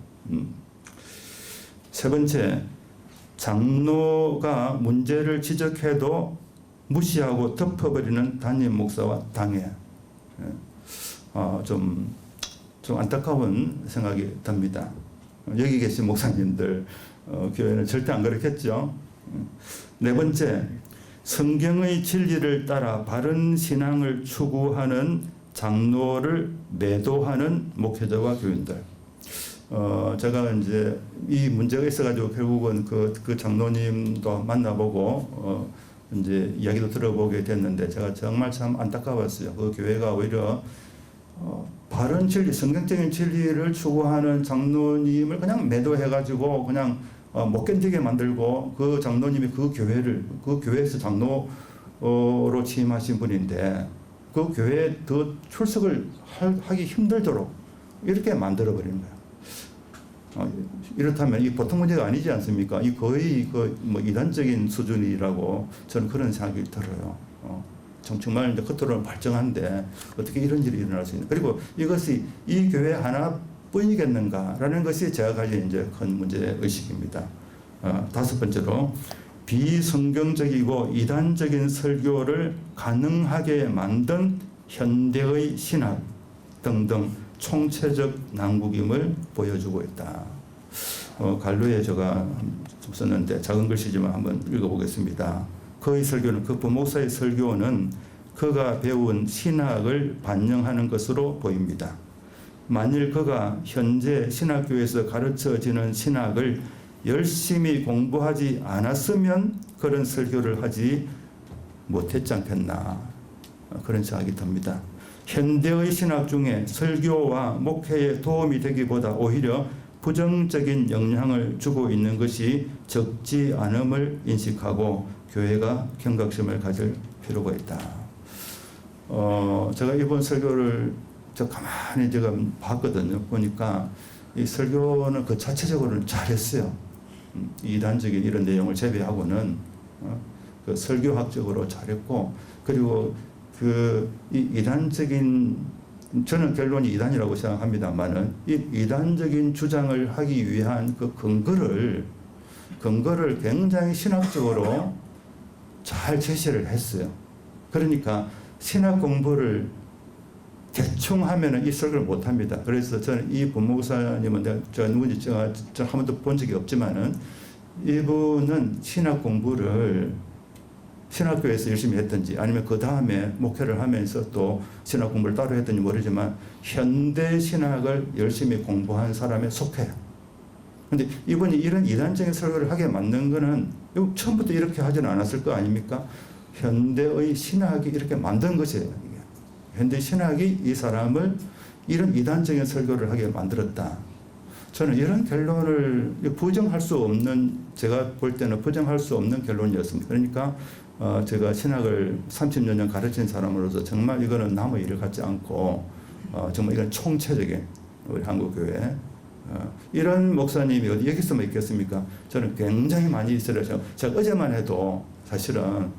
세 번째, 장로가 문제를 지적해도 무시하고 덮어버리는 담임 목사와 당회. 좀 안타까운 생각이 듭니다. 여기 계신 목사님들 교회는 절대 안 그렇겠죠. 네 번째, 성경의 진리를 따라 바른 신앙을 추구하는 장로를 매도하는 목회자와 교인들. 제가 이제 이 문제가 있어가지고 결국은 그 장로님도 만나보고 이제 이야기도 들어보게 됐는데 제가 정말 참 안타까웠어요. 그 교회가 오히려 바른 진리, 성경적인 진리를 추구하는 장로님을 그냥 매도해가지고 그냥 못 견디게 만들고 그 장로님이 그 교회에서 장로로 취임하신 분인데 그 교회에 더 출석을 하기 힘들도록 이렇게 만들어버리는 거예요. 이렇다면 이 보통 문제가 아니지 않습니까? 이 거의 뭐 이단적인 수준이라고 저는 그런 생각이 들어요. 정말 이제 겉으로는 발전한데 어떻게 이런 일이 일어날 수 있는? 그리고 이것이 이 교회 하나뿐이겠는가라는 것이 제가 가진 이제 큰 문제 의식입니다. 다섯 번째로 비성경적이고 이단적인 설교를 가능하게 만든 현대의 신학 등등 총체적 난국임을 보여주고 있다. 갈로에 제가 좀 썼는데 작은 글씨지만 한번 읽어보겠습니다. 그의 설교는 그 부목사의 설교는 그가 배운 신학을 반영하는 것으로 보입니다. 만일 그가 현재 신학교에서 가르쳐지는 신학을 열심히 공부하지 않았으면 그런 설교를 하지 못했지 않겠나 그런 생각이 듭니다. 현대의 신학 중에 설교와 목회에 도움이 되기보다 오히려 부정적인 영향을 주고 있는 것이 적지 않음을 인식하고 교회가 경각심을 가질 필요가 있다. 제가 이번 설교를 가만히 제가 봤거든요. 보니까 이 설교는 그 자체적으로는 잘했어요. 이단적인 이런 내용을 제외하고는 그 설교학적으로 잘했고 그리고 이 이단적인 저는 결론이 이단이라고 생각합니다만은 이 이단적인 주장을 하기 위한 그 근거를 굉장히 신학적으로 잘 제시를 했어요. 그러니까 신학 공부를 대충 하면은 이 설교를 못 합니다. 그래서 저는 이 법무사님은 저 누군지 저 한 번도 본 적이 없지만은 이분은 신학 공부를 신학교에서 열심히 했든지 아니면 그 다음에 목회를 하면서 또 신학 공부를 따로 했든지 모르지만 현대 신학을 열심히 공부한 사람에 속해요. 근데 이분이 이런 이단적인 설교를 하게 만든 거는 처음부터 이렇게 하지는 않았을 거 아닙니까? 현대의 신학이 이렇게 만든 것이에요. 이게. 현대 신학이 이 사람을 이런 이단적인 설교를 하게 만들었다. 저는 이런 결론을 부정할 수 없는, 제가 볼 때는 부정할 수 없는 결론이었습니다. 그러니까 제가 신학을 30여 년 가르친 사람으로서 정말 이거는 남의 일을 갖지 않고 정말 이건 총체적인 우리 한국교회 이런 목사님이 어디 여기서만 있겠습니까? 저는 굉장히 많이 있어요. 제가 어제만 해도 사실은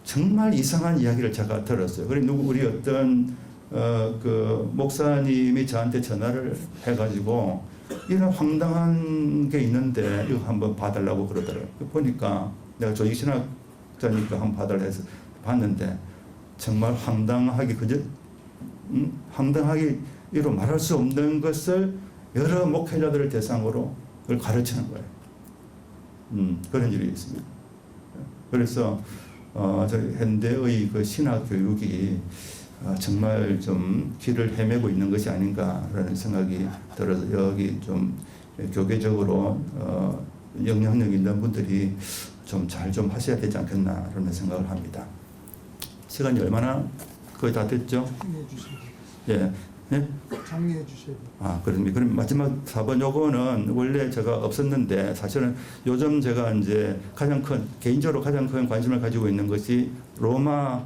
정말 이상한 이야기를 제가 들었어요. 그리고 우리 어떤 그 목사님이 저한테 전화를 해가지고 이런 황당한 게 있는데 이거 한번 봐달라고 그러더라고요. 보니까 내가 조직신학자니까 한번 봐달라 해서 봤는데 정말 황당하게 황당하게 이로 말할 수 없는 것을 여러 목회자들을 대상으로 그걸 가르치는 거예요. 그런 일이 있습니다. 그래서 저희 현대의 그 신학 교육이 정말 좀 길을 헤매고 있는 것이 아닌가라는 생각이 들어서 여기 좀 교계적으로 영향력 있는 분들이 좀 잘 좀 하셔야 되지 않겠나라는 생각을 합니다. 시간이 얼마나 거의 다 됐죠? 정리해 주세요. 예. 네? 정리해 주세요. 그렇습니다. 그럼 마지막 4번 요거는 원래 제가 없었는데 사실은 요즘 제가 이제 개인적으로 가장 큰 관심을 가지고 있는 것이 로마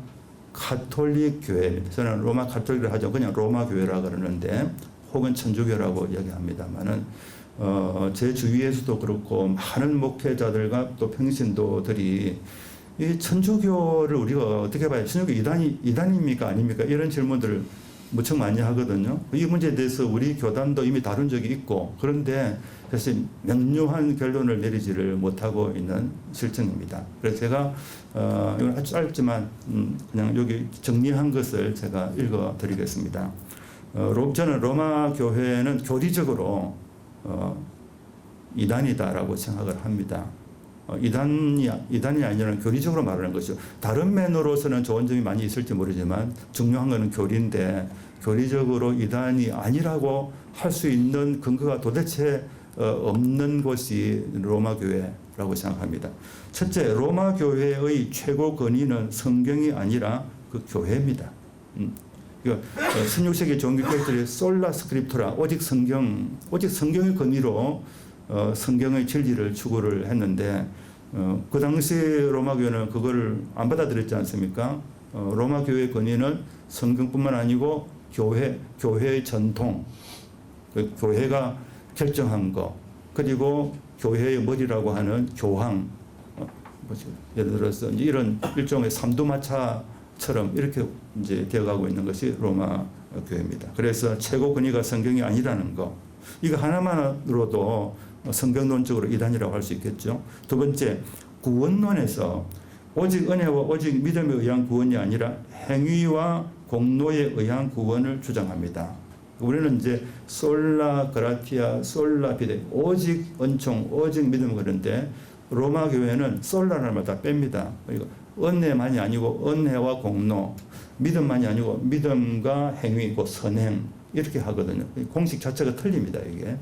가톨릭 교회입니다. 저는 로마 가톨릭을 하죠. 그냥 로마 교회라 그러는데 혹은 천주교라고 이야기합니다만은 제 주위에서도 그렇고 많은 목회자들과 또 평신도들이 이 천주교를 우리가 어떻게 봐요? 천주교 이단입니까 아닙니까? 이런 질문들을 무척 많이 하거든요. 이 문제에 대해서 우리 교단도 이미 다룬 적이 있고 그런데 사실 명료한 결론을 내리지를 못하고 있는 실정입니다. 그래서 제가 이건 아주 짧지만 그냥 여기 정리한 것을 제가 읽어드리겠습니다. 저는 로마 교회는 교리적으로 이단이다라고 생각을 합니다. 이단이 아니라 교리적으로 말하는 것이죠. 다른 면으로서는 좋은 점이 많이 있을지 모르지만 중요한 것은 교리인데 교리적으로 이단이 아니라고 할 수 있는 근거가 도대체 없는 곳이 로마 교회라고 생각합니다. 첫째, 로마 교회의 최고 권위는 성경이 아니라 그 교회입니다. 16세기 종교개혁들이 솔라 스크립투라 오직 성경의 권위로 성경의 진리를 추구를 했는데 그 당시 로마 교회는 그걸 안 받아들였지 않습니까? 로마 교회의 권위는 성경뿐만 아니고 교회의 전통, 교회가 결정한 거, 그리고 교회의 머리라고 하는 교황, 예를 들어서 이런 일종의 삼두마차처럼 이렇게 이제 되어가고 있는 것이 로마 교회입니다. 그래서 최고 권위가 성경이 아니라는 거, 이거 하나만으로도 성경론적으로 이단이라고 할 수 있겠죠. 두 번째, 구원론에서 오직 은혜와 오직 믿음에 의한 구원이 아니라 행위와 공로에 의한 구원을 주장합니다. 우리는 이제 솔라 그라티아, 솔라 피데, 오직 은총, 오직 믿음 그런데 로마 교회는 솔라라는 말 다 뺍니다. 은혜만이 아니고 은혜와 공로, 믿음만이 아니고 믿음과 행위, 그 선행 이렇게 하거든요. 공식 자체가 틀립니다. 이게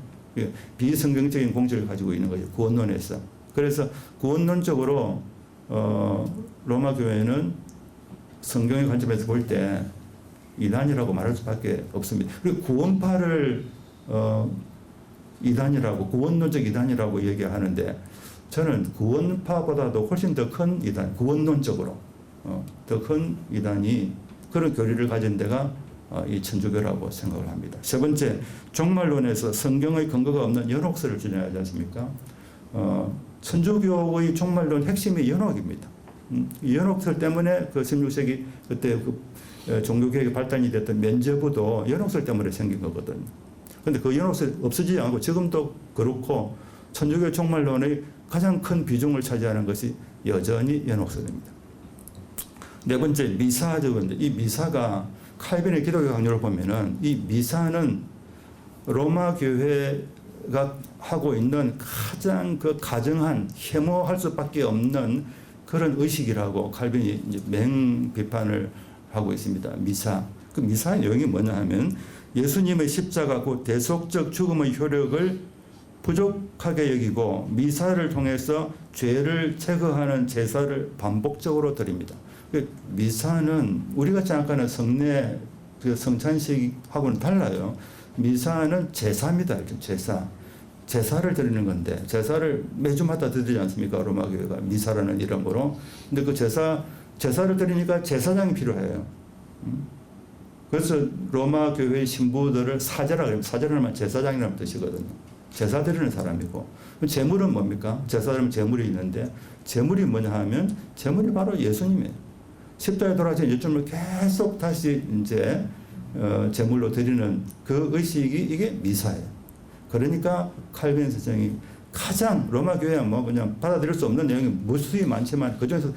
비성경적인 공식을 가지고 있는 거죠. 구원론에서. 그래서 구원론적으로 로마 교회는 성경의 관점에서 볼 때 이단이라고 말할 수밖에 없습니다. 그리고 구원파를 이단이라고, 구원론적 이단이라고 얘기하는데 저는 구원파보다도 훨씬 더 큰 이단, 구원론적으로 더 큰 이단이 그런 교리를 가진 데가 이 천주교라고 생각을 합니다. 세 번째, 종말론에서 성경의 근거가 없는 연옥설을 주장하지 않습니까? 천주교의 종말론 핵심이 연옥입니다. 이 연옥설 때문에 그 16세기 그때 그 종교개혁이 발단이 됐던 면죄부도 연옥설 때문에 생긴 거거든요. 그런데 그 연옥설이 없어지지 않고 지금도 그렇고 천주교 종말론의 가장 큰 비중을 차지하는 것이 여전히 연옥설입니다. 네 번째, 미사죠. 이 미사가 칼빈의 기독교 강요를 보면은 이 미사는 로마 교회 로마가 하고 있는 가장 그 가정한 혐오할 수밖에 없는 그런 의식이라고 칼빈이 이제 맹비판을 하고 있습니다. 미사. 그 미사의 내용이 뭐냐 하면 예수님의 십자가 곧 대속적 죽음의 효력을 부족하게 여기고 미사를 통해서 죄를 제거하는 제사를 반복적으로 드립니다. 미사는 우리가 생각하는 성례 그 성찬식하고는 달라요. 미사는 제사입니다. 제사를 드리는 건데 제사를 매주마다 드리지 않습니까? 로마 교회가 미사라는 이름으로. 근데 그 제사를 드리니까 제사장이 필요해요. 그래서 로마 교회의 신부들을 사제라고 해요. 사제라는 제사장이라는 뜻이거든요. 제사 드리는 사람이고. 제물은 뭡니까? 제사라면 제물이 있는데 제물이 뭐냐 하면 제물이 바로 예수님이에요. 십자가에 돌아가신 예수님을 계속 다시 이제 제물로 드리는 그 의식이 이게 미사예요. 그러니까 칼빈 선생이 가장 로마 교회야 뭐 그냥 받아들일 수 없는 내용이 무수히 많지만 그 중에서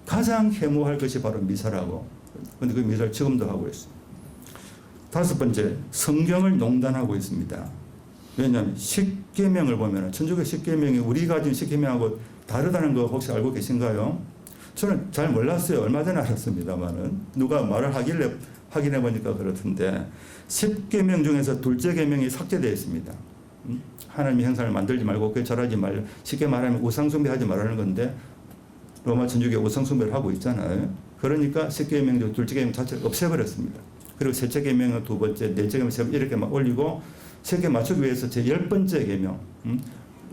가장 혐오할 것이 바로 미사라고. 그런데 그 미사를 지금도 하고 있어요. 다섯 번째, 성경을 농단하고 있습니다. 왜냐하면 십계명을 보면 천주교 십계명이 우리가 가진 십계명하고 다르다는 거 혹시 알고 계신가요? 저는 잘 몰랐어요. 얼마 전에 알았습니다만은 누가 말을 하길래 확인해 보니까 그렇던데 10계명 중에서 둘째 계명이 삭제되어 있습니다. 하나님의 형상을 만들지 말고 그에 절하지 말라. 쉽게 말하면 우상숭배하지 말라는 건데 로마 천주교 우상숭배를 하고 있잖아요. 그러니까 10계명 중 둘째 계명 자체를 없애버렸습니다. 그리고 셋째 계명은 두 번째, 넷째 계명 세 번째 이렇게 막 올리고 세계 맞추기 위해서 제 10번째 계명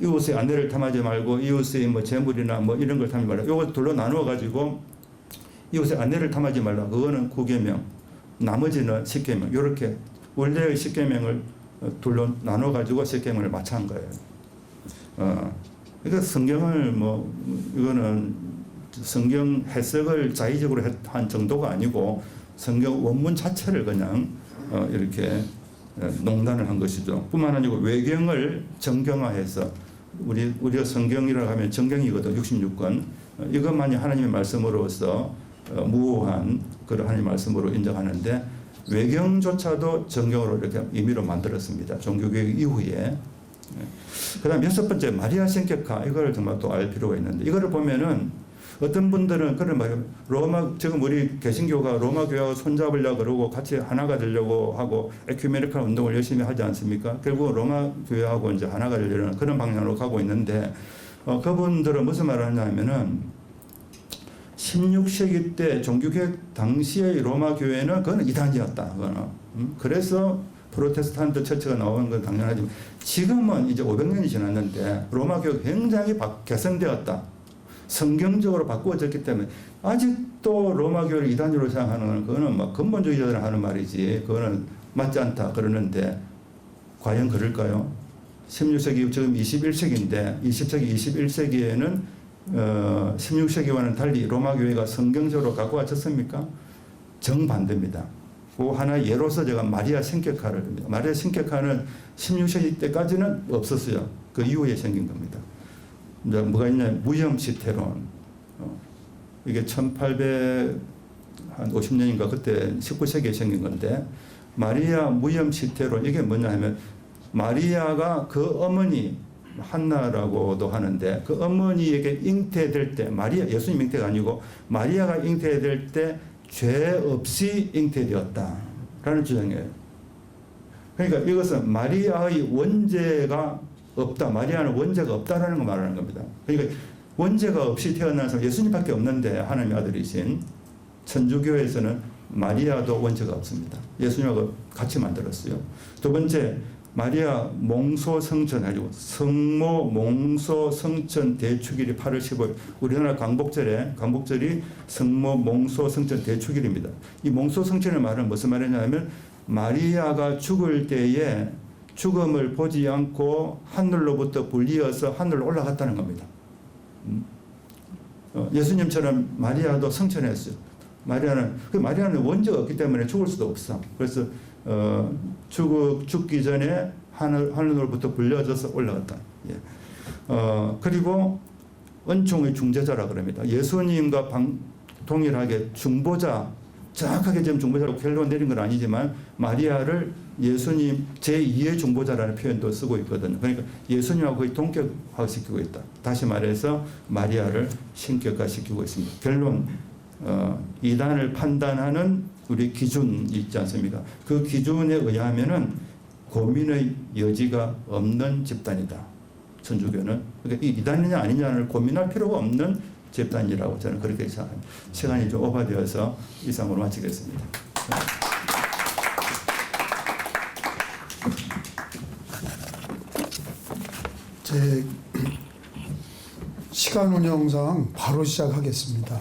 이웃의 아내를 탐하지 말고 이웃의 뭐 재물이나 뭐 이런 걸 탐하지 말라. 이거 둘로 나누어 가지고 이웃의 아내를 탐하지 말라. 그거는 9계명, 나머지는 10계명. 이렇게 원래의 10계명을 둘로 나눠 가지고 10계명을 맞춰한 거예요. 그러니까 성경을 뭐 이거는 성경 해석을 자의적으로 한 정도가 아니고 성경 원문 자체를 그냥 이렇게 농단을 한 것이죠. 뿐만 아니고 외경을 정경화해서 우리가 성경이라고 하면 정경이거든. 66권. 이것만이 하나님의 말씀으로서 무오한 그런 하나님의 말씀으로 인정하는데 외경조차도 정경으로 이렇게 임의로 만들었습니다. 종교개혁 이후에. 그 다음 여섯 번째, 마리아 성격화. 이걸 정말 또 알 필요가 있는데 이거를 보면은 어떤 분들은 그런 말이에요. 지금 우리 개신교가 로마 교회와 손잡으려고 그러고 같이 하나가 되려고 하고 에큐메니컬 운동을 열심히 하지 않습니까? 결국 로마 교회하고 이제 하나가 되려는 그런 방향으로 가고 있는데 그분들은 무슨 말을 하냐면은 16세기 때 종교개혁 당시의 로마 교회는 그건 이단이었다. 그거는. 그래서 프로테스탄트 처치가 나오는 건 당연하지만 지금은 이제 500년이 지났는데 로마 교회가 굉장히 개선되었다. 성경적으로 바꾸어졌기 때문에 아직도 로마 교회를 이단으로 생각하는 건 그거는 막 근본주의자들 하는 말이지 그거는 맞지 않다 그러는데 과연 그럴까요? 16세기 지금 21세기인데 20세기 21세기에는 16세기와는 달리 로마 교회가 성경적으로 바꾸어졌습니까? 정반대입니다. 그 하나 예로서 제가 마리아 성격화를 듭니다. 마리아 성격화는 16세기 때까지는 없었어요. 그 이후에 생긴 겁니다. 이제 뭐가 있냐면 무염시테론. 이게 1850년인가 그때 19세기에 생긴 건데 마리아 무염시테론 이게 뭐냐 하면 마리아가 그 어머니 한나라고도 하는데 그 어머니에게 잉태될 때 마리아 예수님 잉태가 아니고 마리아가 잉태될 때 죄 없이 잉태되었다라는 주장이에요. 그러니까 이것은 마리아의 원죄가 없다. 마리아는 원죄가 없다라는 거 말하는 겁니다. 그러니까 원죄가 없이 태어난 사람 예수님밖에 없는데 하나님의 아들이신 천주교에서는 마리아도 원죄가 없습니다. 예수님하고 같이 만들었어요. 두 번째 마리아 몽소 성천 아니고 성모 몽소 성천 대축일이 8월 15일 우리나라 광복절이 성모 몽소 성천 대축일입니다. 이 몽소 성천의 말은 무슨 말이냐면 마리아가 죽을 때에 죽음을 보지 않고 하늘로부터 불리어서 하늘로 올라갔다는 겁니다. 예수님처럼 마리아도 성천했어요. 마리아는 원죄가 없기 때문에 죽을 수도 없어. 그래서 죽기 전에 하늘로부터 불려져서 올라갔다. 예. 그리고 은총의 중재자라 그럽니다. 예수님과 동일하게 중보자, 정확하게 지금 중보자라고 결론 내린 건 아니지만 마리아를 예수님 제2의 중보자라는 표현도 쓰고 있거든요. 그러니까 예수님하고 거의 동격화시키고 있다. 다시 말해서 마리아를 신격화시키고 있습니다. 결론, 이단을 판단하는 우리 기준이 있지 않습니까? 그 기준에 의하면은 고민의 여지가 없는 집단이다. 천주교는. 그러니까 이 이단이냐 아니냐를 고민할 필요가 없는 집단이라고 저는 그렇게 생각합니다. 시간이 좀 오버되어서 이상으로 마치겠습니다. 제 시간 운영상 바로 시작하겠습니다.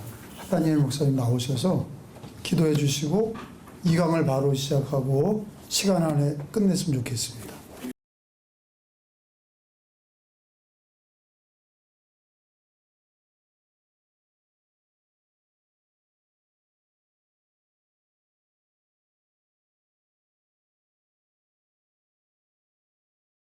다니엘 목사님 나오셔서 기도해 주시고 2강을 바로 시작하고 시간 안에 끝냈으면 좋겠습니다.